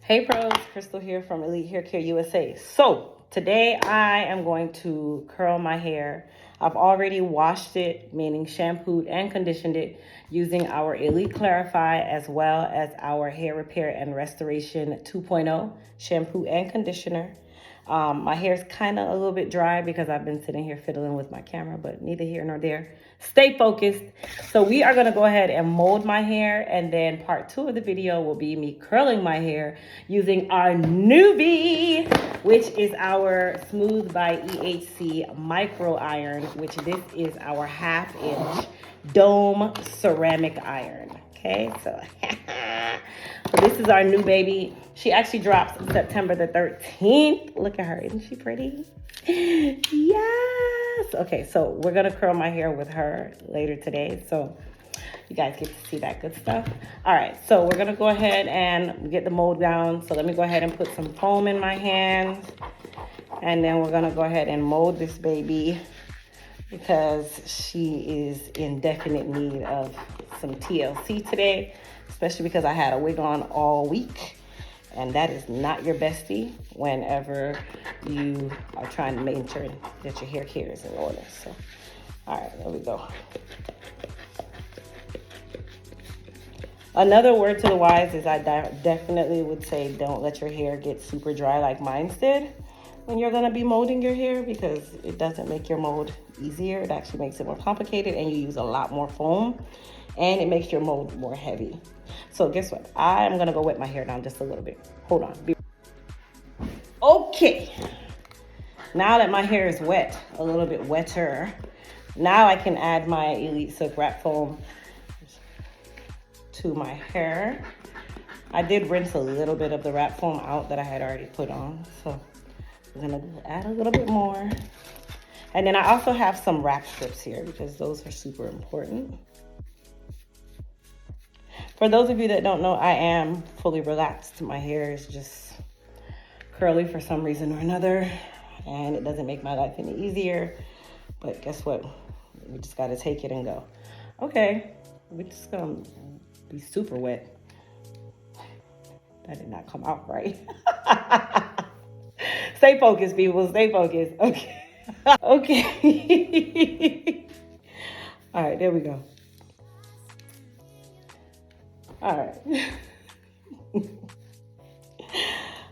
Hey pros, Crystal here from Elite Hair Care USA. So today I am going to curl my hair. I've already washed it, meaning shampooed and conditioned it using our Elite Clarify as well as our Hair Repair and Restoration 2.0 shampoo and conditioner. My hair is kind of a little bit dry because I've been sitting here fiddling with my camera, but neither here nor there. Stay focused. So we are going to go ahead and mold my hair, and then part 2 of the video will be me curling my hair using our newbie, which is our Smooth by EHC micro iron, which this is our 1/2 inch dome ceramic iron. Okay, so this is our new baby. She actually drops September the 13th. Look at her, isn't she pretty? Yes. Okay, so we're gonna curl my hair with her later today, so you guys get to see that good stuff. All right, so we're gonna go ahead and get the mold down. So let me go ahead and put some foam in my hands, and then we're gonna go ahead and mold this baby because she is in definite need of some TLC today, especially because I had a wig on all week, and that is not your bestie whenever you are trying to make sure that your hair care is in order. So, all right, there we go. Another word to the wise is I definitely would say don't let your hair get super dry like mine did when you're gonna be molding your hair, because it doesn't make your mold easier. It actually makes it more complicated, and you use a lot more foam, and it makes your mold more heavy. So guess what? I'm gonna go wet my hair down just a little bit. Hold on. Okay. Now that my hair is wet, a little bit wetter, now I can add my Elite Silk Wrap Foam to my hair. I did rinse a little bit of the wrap foam out that I had already put on, so I'm gonna add a little bit more. And then I also have some wrap strips here because those are super important. For those of you that don't know, I am fully relaxed. My hair is just curly for some reason or another, and it doesn't make my life any easier. But guess what? We just gotta take it and go. Okay, we're just gonna be super wet. That did not come out right. Stay focused, people. Stay focused. Okay. Okay. All right, there we go. All right.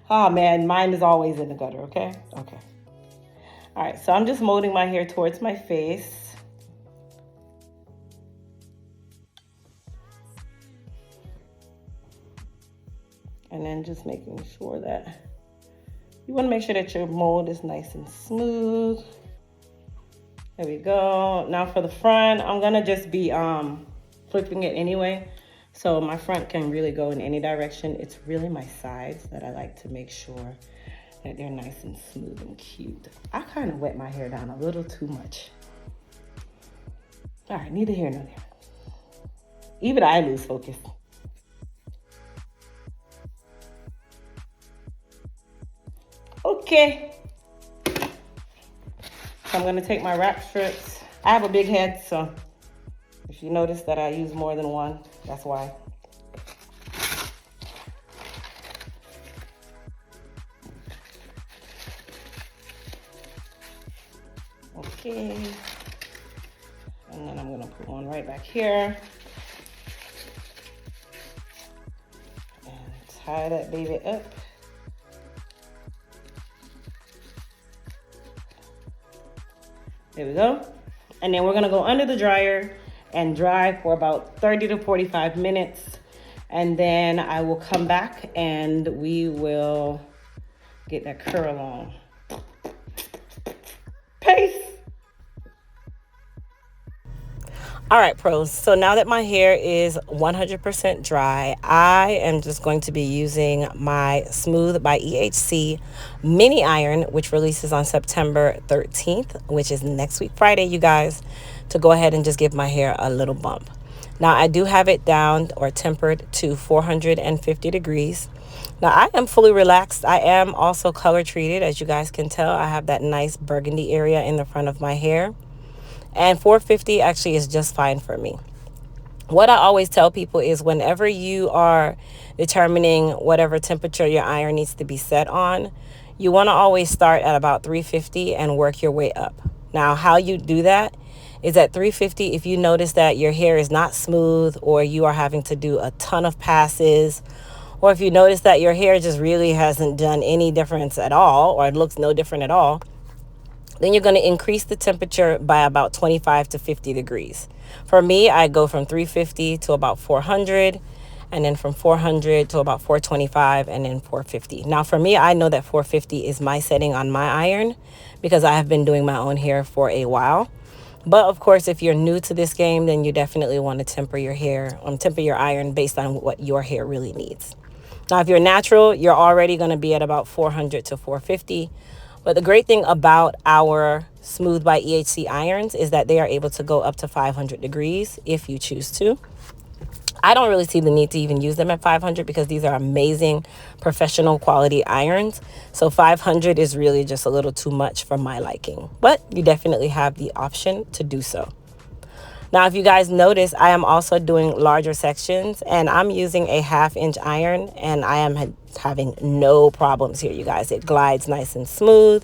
Oh man, mine is always in the gutter, okay? Okay. All right, so I'm just molding my hair towards my face. And then just making sure that you want to make sure that your mold is nice and smooth. There we go. Now for the front, I'm gonna just be flipping it anyway, so my front can really go in any direction. It's really my sides that I like to make sure that they're nice and smooth and cute. I kind of wet my hair down a little too much. All right, neither here nor there. Even I lose focus. Okay. So I'm gonna take my wrap strips. I have a big head, so if you notice that I use more than one, that's why. Okay. And then I'm gonna put one right back here. And tie that baby up. There we go. And then we're gonna go under the dryer and dry for about 30 to 45 minutes. And then I will come back and we will get that curl on. Peace. All right, pros. So now that my hair is 100% dry, I am just going to be using my Smooth by EHC mini iron, which releases on September 13th, which is next week, Friday, you guys, to go ahead and just give my hair a little bump. Now, I do have it down or tempered to 450 degrees. Now, I am fully relaxed. I am also color treated. As you guys can tell, I have that nice burgundy area in the front of my hair. And 450 actually is just fine for me. What I always tell people is whenever you are determining whatever temperature your iron needs to be set on, you want to always start at about 350 and work your way up. Now, how you do that is at 350, if you notice that your hair is not smooth, or you are having to do a ton of passes, or if you notice that your hair just really hasn't done any difference at all, or it looks no different at all, then you're going to increase the temperature by about 25 to 50 degrees. For me, I go from 350 to about 400, and then from 400 to about 425, and then 450. Now, for me, I know that 450 is my setting on my iron because I have been doing my own hair for a while. But of course, if you're new to this game, then you definitely want to temper your hair, temper your iron based on what your hair really needs. Now, if you're natural, you're already going to be at about 400 to 450. But the great thing about our Smooth by EHC irons is that they are able to go up to 500 degrees if you choose to. I don't really see the need to even use them at 500 because these are amazing professional quality irons. So 500 is really just a little too much for my liking. But you definitely have the option to do so. Now, if you guys notice, I am also doing larger sections, and I'm using a 1/2-inch iron, and I am having no problems here, you guys. It glides nice and smooth.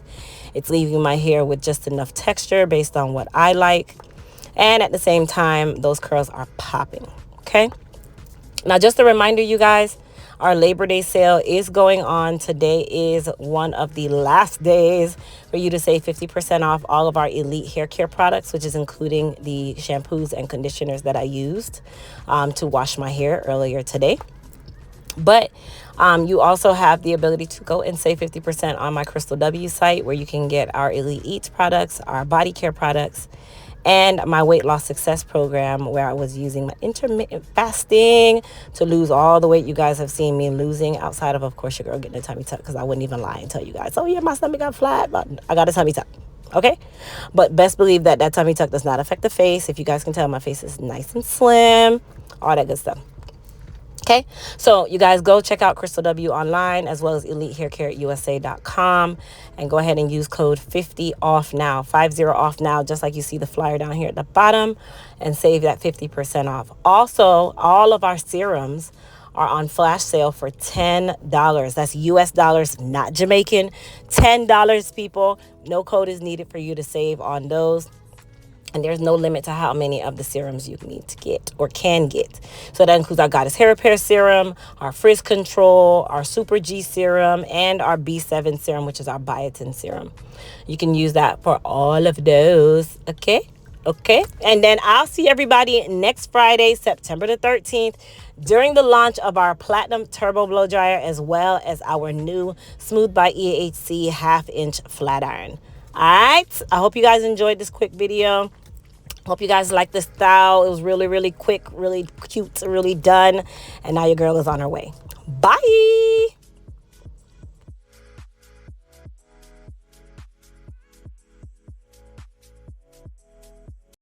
It's leaving my hair with just enough texture based on what I like. And at the same time, those curls are popping, okay? Now, just a reminder, you guys, our Labor Day sale is going on. Today is one of the last days for you to save 50% off all of our Elite hair care products, which is including the shampoos and conditioners that I used to wash my hair earlier today. But you also have the ability to go and save 50% on my Crystal W site, where you can get our Elite Eats products, our body care products, and my weight loss success program, where I was using my intermittent fasting to lose all the weight you guys have seen me losing, outside of course, your girl getting a tummy tuck, because I wouldn't even lie and tell you guys, oh yeah, my stomach got flat, but I got a tummy tuck. Okay, but best believe that that tummy tuck does not affect the face. If you guys can tell, my face is nice and slim, all that good stuff. Okay, so you guys go check out Crystal W online, as well as EliteHairCareUSA.com, and go ahead and use code 50 off now, 50 off now, just like you see the flyer down here at the bottom, and save that 50% off. Also, all of our serums are on flash sale for $10. That's US dollars, not Jamaican. $10, people. No code is needed for you to save on those. And there's no limit to how many of the serums you need to get or can get. So that includes our Goddess Hair Repair Serum, our Frizz Control, our Super G Serum, and our B7 Serum, which is our biotin serum. You can use that for all of those. Okay? Okay? And then I'll see everybody next Friday, September the 13th, during the launch of our Platinum Turbo Blow Dryer, as well as our new Smooth by EHC 1/2-inch flat iron. All right? I hope you guys enjoyed this quick video. Hope you guys like the style. It was really, really quick, really cute, really done. And now your girl is on her way. Bye.